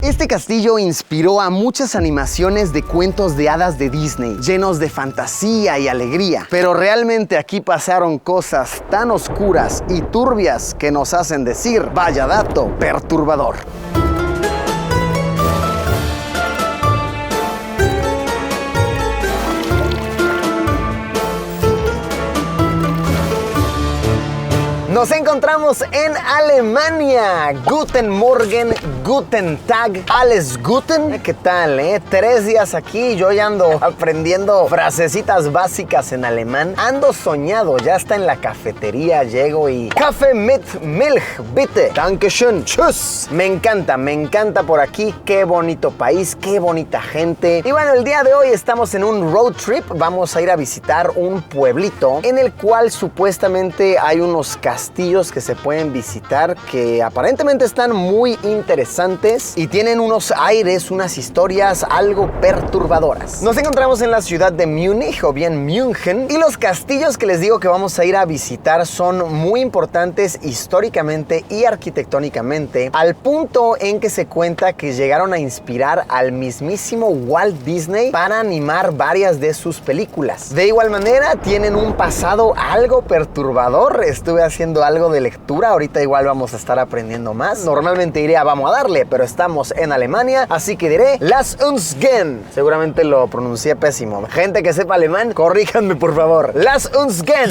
Este castillo inspiró a muchas animaciones de cuentos de hadas de Disney, llenos de fantasía y alegría. Pero realmente aquí pasaron cosas tan oscuras y turbias que nos hacen decir, vaya dato perturbador. Nos encontramos en Alemania. Guten Morgen, Guten Tag, alles Guten. ¿Qué tal, 3 días aquí, yo ya ando aprendiendo frasecitas básicas en alemán. Ando soñado, ya está en la cafetería, llego y... Kaffee mit Milch, bitte. Dankeschön, tschüss. Me encanta por aquí. Qué bonito país, qué bonita gente. Y bueno, el día de hoy estamos en un road trip. Vamos a ir a visitar un pueblito en el cual supuestamente hay unos castillos que se pueden visitar que aparentemente están muy interesantes y tienen unos aires, unas historias algo perturbadoras. Nos encontramos en la ciudad de Múnich o bien München y los castillos que les digo que vamos a ir a visitar son muy importantes históricamente y arquitectónicamente, al punto en que se cuenta que llegaron a inspirar al mismísimo Walt Disney para animar varias de sus películas. De igual manera tienen un pasado algo perturbador. Estuve haciendo algo de lectura, ahorita igual vamos a estar aprendiendo más. Normalmente diría vamos a darle, pero estamos en Alemania, así que diré Lass uns gehen. Seguramente lo pronuncié pésimo. Gente que sepa alemán, corríjanme por favor. Lass uns gehen.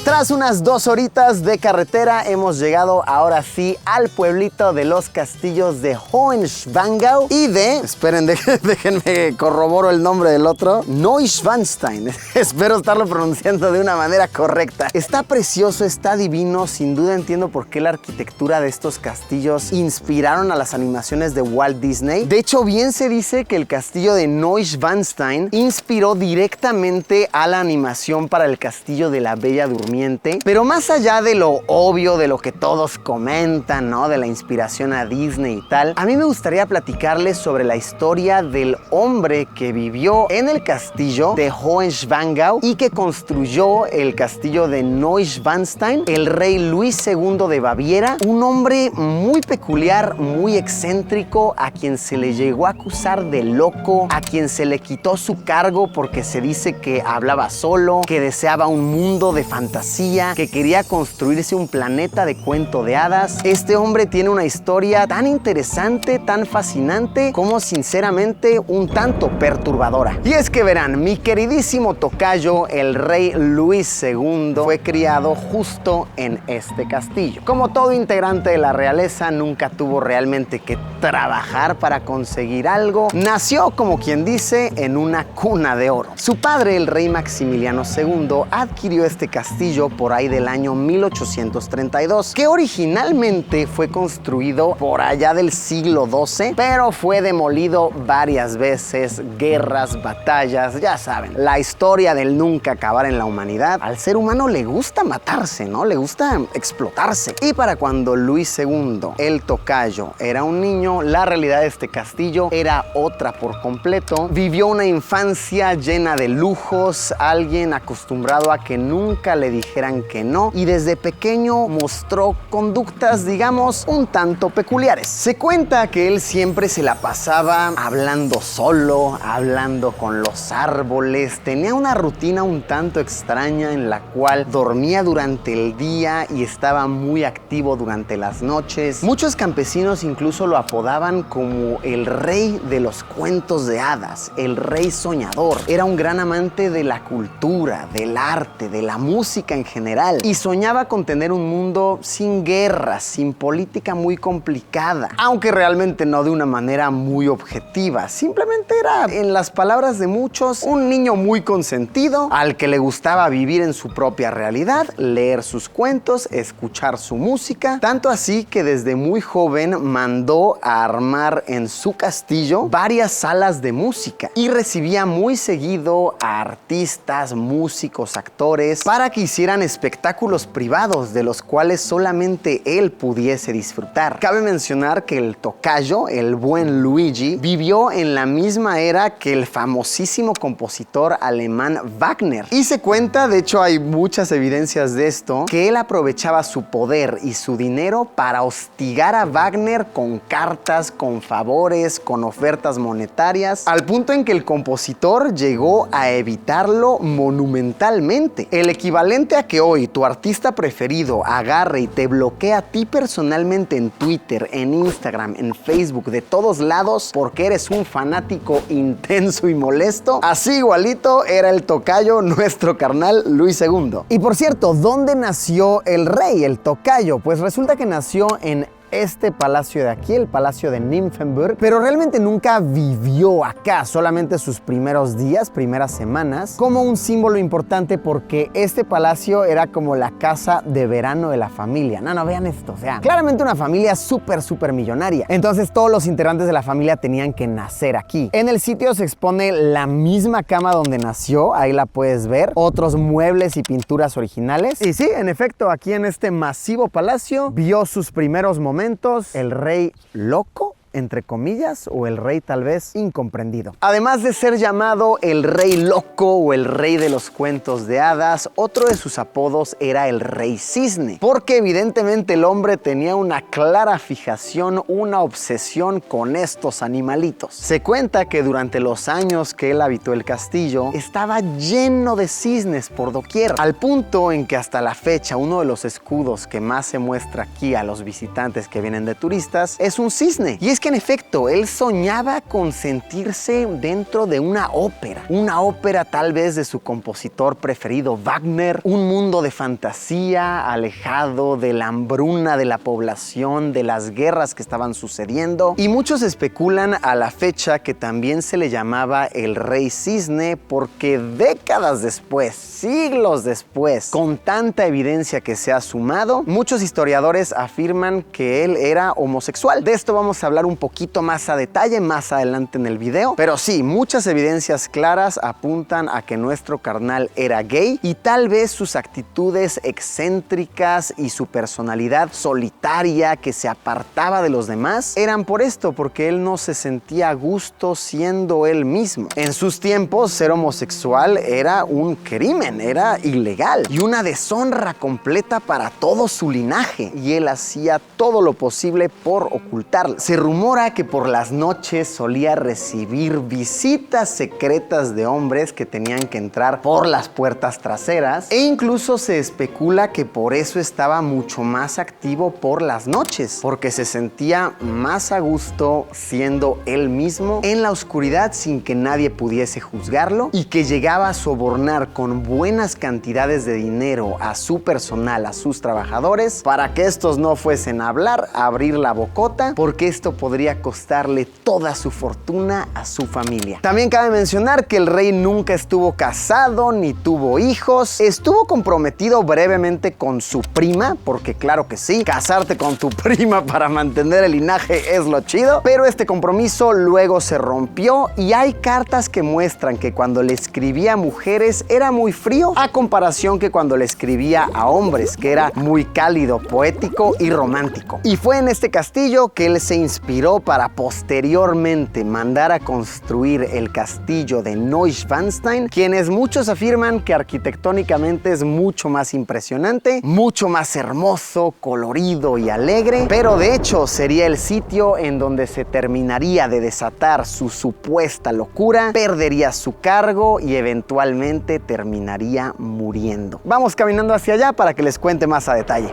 Tras unas 2 horitas de carretera hemos llegado ahora sí al pueblito de los castillos de Hohenschwangau y de, esperen, déjenme corroboro el nombre del otro, Neuschwanstein. Espero estarlo pronunciando de una manera correcta. Está precioso, está divino, sin duda entiendo por qué la arquitectura de estos castillos inspiraron a las animaciones de Walt Disney. De hecho, bien se dice que el castillo de Neuschwanstein inspiró directamente a la animación para el castillo de la Bella Durmiente. Pero más allá de lo obvio, de lo que todos comentan, ¿no? De la inspiración a Disney y tal, a mí me gustaría platicarles sobre la historia del hombre que vivió en el castillo de Hohenschwangau y que construyó el castillo de Neuschwanstein, el rey Luis II de Baviera, un hombre muy peculiar, muy excéntrico, a quien se le llegó a acusar de loco, a quien se le quitó su cargo porque se dice que hablaba solo, que deseaba un mundo de fantasía, que quería construirse un planeta de cuento de hadas. Este hombre tiene una historia tan interesante, tan fascinante, como sinceramente un tanto perturbadora. Y es que verán, mi queridísimo tocayo, el rey Luis II, fue criado justo en este castillo. Como todo integrante de la realeza, nunca tuvo realmente que trabajar para conseguir algo. Nació, como quien dice, en una cuna de oro. Su padre, el rey Maximiliano II, adquirió este castillo por ahí del año 1832, que originalmente fue construido por allá del siglo XII, pero fue demolido varias veces, guerras, batallas, ya saben, la historia del nunca acabar en la humanidad. Al ser humano le gusta matarse, ¿no? Le gusta explotarse. Y para cuando Luis II, el tocayo, era un niño, la realidad de este castillo era otra por completo. Vivió una infancia llena de lujos, alguien acostumbrado a que nunca le dijeran que no, y desde pequeño mostró conductas, digamos, un tanto peculiares. Se cuenta que él siempre se la pasaba hablando solo, hablando con los árboles, tenía una rutina un tanto extraña en la cual dormía durante el día y estaba muy activo durante las noches. Muchos campesinos incluso lo apodaban como el rey de los cuentos de hadas, el rey soñador. Era un gran amante de la cultura, del arte, de la música en general, y soñaba con tener un mundo sin guerras, sin política muy complicada, aunque realmente no de una manera muy objetiva. Simplemente era, en las palabras de muchos, un niño muy consentido, al que le gustaba vivir en su propia realidad, leer sus cuentos, escuchar su música, tanto así que desde muy joven mandó a armar en su castillo varias salas de música y recibía muy seguido a artistas, músicos, actores, para que hicieran hicieran espectáculos privados de los cuales solamente él pudiese disfrutar. Cabe mencionar que el tocayo, el buen Luigi, vivió en la misma era que el famosísimo compositor alemán Wagner. Y se cuenta, de hecho hay muchas evidencias de esto, que él aprovechaba su poder y su dinero para hostigar a Wagner con cartas, con favores, con ofertas monetarias, al punto en que el compositor llegó a evitarlo monumentalmente. El equivalente a que hoy tu artista preferido agarre y te bloquee a ti personalmente en Twitter, en Instagram, en Facebook, de todos lados, porque eres un fanático intenso y molesto, así igualito era el tocayo, nuestro carnal Luis II. Y por cierto, ¿dónde nació el rey, el tocayo? Pues resulta que nació en este palacio de aquí, el palacio de Nymphenburg, pero realmente nunca vivió acá, solamente sus primeros días, primeras semanas, como un símbolo importante porque este palacio era como la casa de verano de la familia. No, vean esto, o sea, claramente una familia súper millonaria. Entonces todos los integrantes de la familia tenían que nacer aquí. En el sitio se expone la misma cama donde nació, ahí la puedes ver, otros muebles y pinturas originales. Y sí, en efecto, aquí en este masivo palacio vio sus primeros momentos el rey loco, entre comillas, o el rey tal vez incomprendido. Además de ser llamado el rey loco o el rey de los cuentos de hadas, otro de sus apodos era el rey cisne, porque evidentemente el hombre tenía una clara fijación, una obsesión con estos animalitos. Se cuenta que durante los años que él habitó el castillo, estaba lleno de cisnes por doquier, al punto en que hasta la fecha uno de los escudos que más se muestra aquí a los visitantes que vienen de turistas es un cisne. Y es que en efecto, él soñaba con sentirse dentro de una ópera tal vez de su compositor preferido Wagner, un mundo de fantasía, alejado de la hambruna de la población, de las guerras que estaban sucediendo, y muchos especulan a la fecha que también se le llamaba el rey cisne porque décadas después, siglos después, con tanta evidencia que se ha sumado, muchos historiadores afirman que él era homosexual. De esto vamos a hablar un poquito más a detalle más adelante en el video, pero sí, muchas evidencias claras apuntan a que nuestro carnal era gay y tal vez sus actitudes excéntricas y su personalidad solitaria que se apartaba de los demás eran por esto, porque él no se sentía a gusto siendo él mismo. En sus tiempos, ser homosexual era un crimen, era ilegal y una deshonra completa para todo su linaje, y él hacía todo lo posible por ocultarlo. Se rumora que por las noches solía recibir visitas secretas de hombres que tenían que entrar por las puertas traseras, e incluso se especula que por eso estaba mucho más activo por las noches, porque se sentía más a gusto siendo él mismo en la oscuridad sin que nadie pudiese juzgarlo, y que llegaba a sobornar con buenas cantidades de dinero a su personal, a sus trabajadores, para que estos no fuesen a hablar, a abrir la bocota, porque esto podría costarle toda su fortuna a su familia. También cabe mencionar que el rey nunca estuvo casado ni tuvo hijos. Estuvo comprometido brevemente con su prima, porque claro que sí, casarte con tu prima para mantener el linaje es lo chido, pero este compromiso luego se rompió y hay cartas que muestran que cuando le escribía a mujeres era muy frío, a comparación que cuando le escribía a hombres, que era muy cálido, poético y romántico. Y fue en este castillo que él se inspiró para posteriormente mandar a construir el castillo de Neuschwanstein, quienes muchos afirman que arquitectónicamente es mucho más impresionante, mucho más hermoso, colorido y alegre, pero de hecho sería el sitio en donde se terminaría de desatar su supuesta locura, perdería su cargo y eventualmente terminaría muriendo. Vamos caminando hacia allá para que les cuente más a detalle.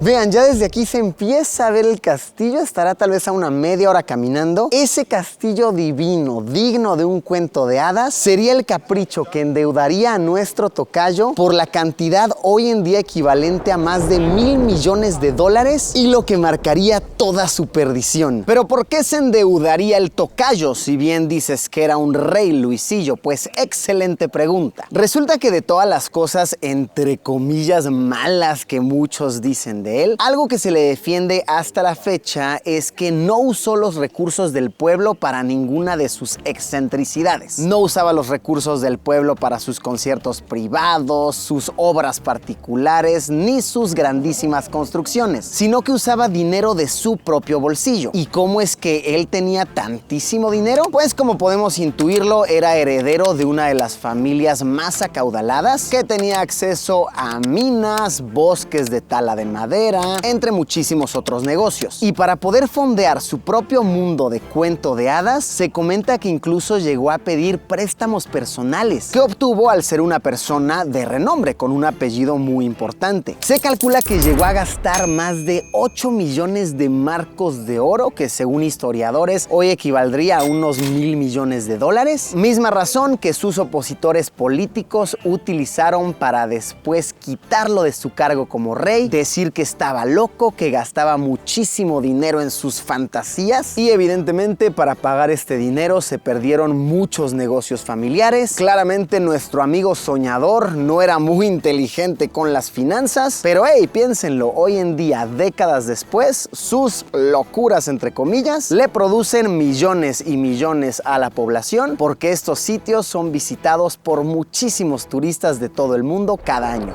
Vean, ya desde aquí se empieza a ver el castillo, estará tal vez a una media hora caminando. Ese castillo divino, digno de un cuento de hadas, sería el capricho que endeudaría a nuestro tocayo por la cantidad hoy en día equivalente a más de $1,000 millones y lo que marcaría toda su perdición. Pero ¿por qué se endeudaría el tocayo si bien dices que era un rey, Luisillo? Pues excelente pregunta. Resulta que de todas las cosas entre comillas malas que muchos dicen de de él. Algo que se le defiende hasta la fecha es que no usó los recursos del pueblo para ninguna de sus excentricidades. No usaba los recursos del pueblo para sus conciertos privados, sus obras particulares, ni sus grandísimas construcciones, sino que usaba dinero de su propio bolsillo. ¿Y cómo es que él tenía tantísimo dinero? Pues como podemos intuirlo, era heredero de una de las familias más acaudaladas, que tenía acceso a minas, bosques de tala de madera, entre muchísimos otros negocios. Y para poder fondear su propio mundo de cuento de hadas, se comenta que incluso llegó a pedir préstamos personales, que obtuvo al ser una persona de renombre, con un apellido muy importante. Se calcula que llegó a gastar más de 8 millones de marcos de oro, que según historiadores hoy equivaldría a unos 1,000 millones de dólares. Misma razón que sus opositores políticos utilizaron para después quitarlo de su cargo como rey, decir que estaba loco, que gastaba muchísimo dinero en sus fantasías, y evidentemente para pagar este dinero se perdieron muchos negocios familiares. Claramente nuestro amigo soñador no era muy inteligente con las finanzas, pero hey, piénsenlo, hoy en día, décadas después, sus locuras entre comillas le producen millones y millones a la población, porque estos sitios son visitados por muchísimos turistas de todo el mundo cada año.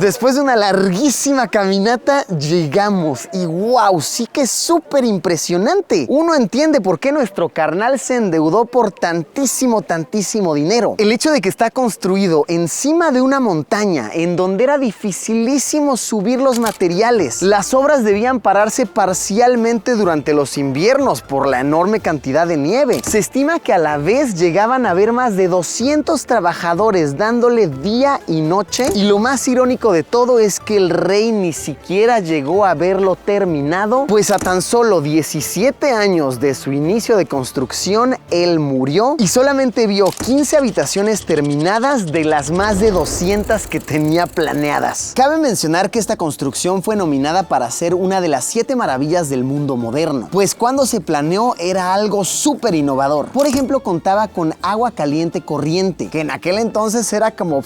Después de una larguísima caminata llegamos y wow, sí que es súper impresionante. Uno entiende por qué nuestro carnal se endeudó por tantísimo dinero. El hecho de que está construido encima de una montaña en donde era dificilísimo subir los materiales. Las obras debían pararse parcialmente durante los inviernos por la enorme cantidad de nieve. Se estima que a la vez llegaban a haber más de 200 trabajadores dándole día y noche, y lo más irónico de todo es que el rey ni siquiera llegó a verlo terminado, pues a tan solo 17 años de su inicio de construcción, él murió y solamente vio 15 habitaciones terminadas de las más de 200 que tenía planeadas. Cabe mencionar que esta construcción fue nominada para ser una de las 7 maravillas del mundo moderno, pues cuando se planeó era algo súper innovador. Por ejemplo, contaba con agua caliente corriente, que en aquel entonces era como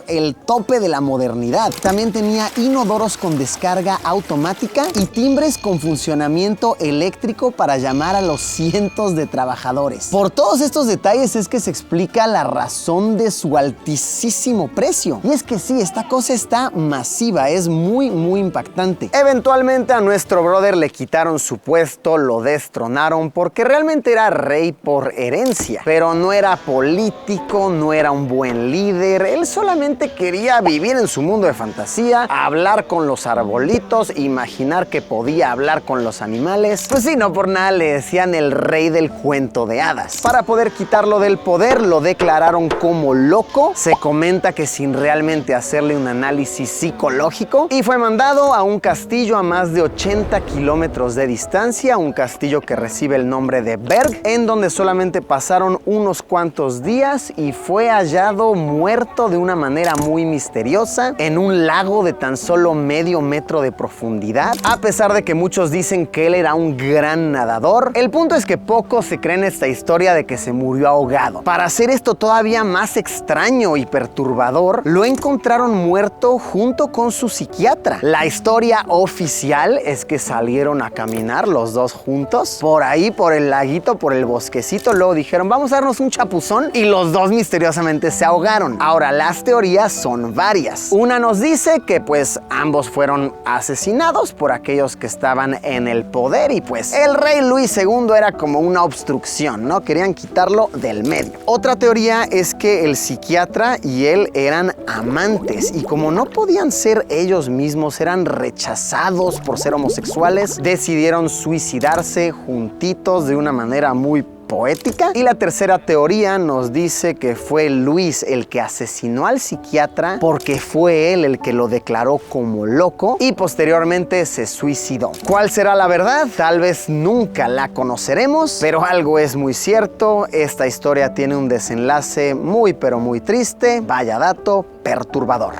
el tope de la modernidad. También tenía inodoros con descarga automática y timbres con funcionamiento eléctrico para llamar a los cientos de trabajadores. Por todos estos detalles es que se explica la razón de su altísimo precio. Y es que sí, esta cosa está masiva, es muy impactante. Eventualmente a nuestro brother le quitaron su puesto, lo destronaron porque realmente era rey por herencia, pero no era político, no era un buen líder, él solamente quería vivir en su mundo de fantasía, hablar con los arbolitos, imaginar que podía hablar con los animales. Pues sí, no por nada le decían el rey del cuento de hadas. Para poder quitarlo del poder, lo declararon como loco. Se comenta que sin realmente hacerle un análisis psicológico, y fue mandado a un castillo a más de 80 kilómetros de distancia, un castillo que recibe el nombre de Berg, en donde solamente pasaron unos cuantos días y fue hallado muerto de una manera muy misteriosa en un lago de tan solo medio metro de profundidad. A pesar de que muchos dicen que él era un gran nadador, el punto es que pocos se creen esta historia de que se murió ahogado. Para hacer esto todavía más extraño y perturbador, lo encontraron muerto junto con su psiquiatra. La historia oficial es que salieron a caminar los dos juntos, por ahí, por el laguito, por el bosquecito, luego dijeron vamos a darnos un chapuzón y los dos misteriosamente se ahogaron. Ahora, las teorías son varias. Una nos dice que pues ambos fueron asesinados por aquellos que estaban en el poder y pues el rey Luis II era como una obstrucción, ¿no? Querían quitarlo del medio. Otra teoría es que el psiquiatra y él eran amantes y como no podían ser ellos mismos, eran rechazados por ser homosexuales, decidieron suicidarse juntitos de una manera muy poética. Y la tercera teoría nos dice que fue Luis el que asesinó al psiquiatra porque fue él el que lo declaró como loco y posteriormente se suicidó. ¿Cuál será la verdad? Tal vez nunca la conoceremos, pero algo es muy cierto, esta historia tiene un desenlace muy pero muy triste, vaya dato perturbador.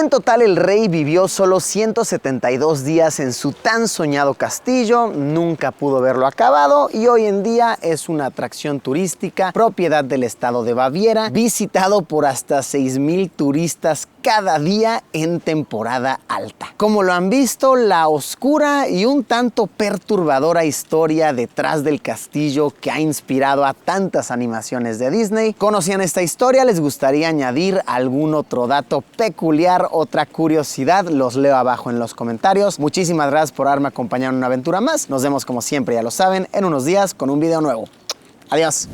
En total, el rey vivió solo 172 días en su tan soñado castillo, nunca pudo verlo acabado y hoy en día es una atracción turística, propiedad del estado de Baviera, visitado por hasta 6,000 turistas cada día en temporada alta. Como lo han visto, la oscura y un tanto perturbadora historia detrás del castillo que ha inspirado a tantas animaciones de Disney. ¿Conocían esta historia? ¿Les gustaría añadir algún otro dato peculiar, otra curiosidad? Los leo abajo en los comentarios. Muchísimas gracias por haberme acompañado en una aventura más. Nos vemos como siempre, ya lo saben, en unos días con un video nuevo. Adiós.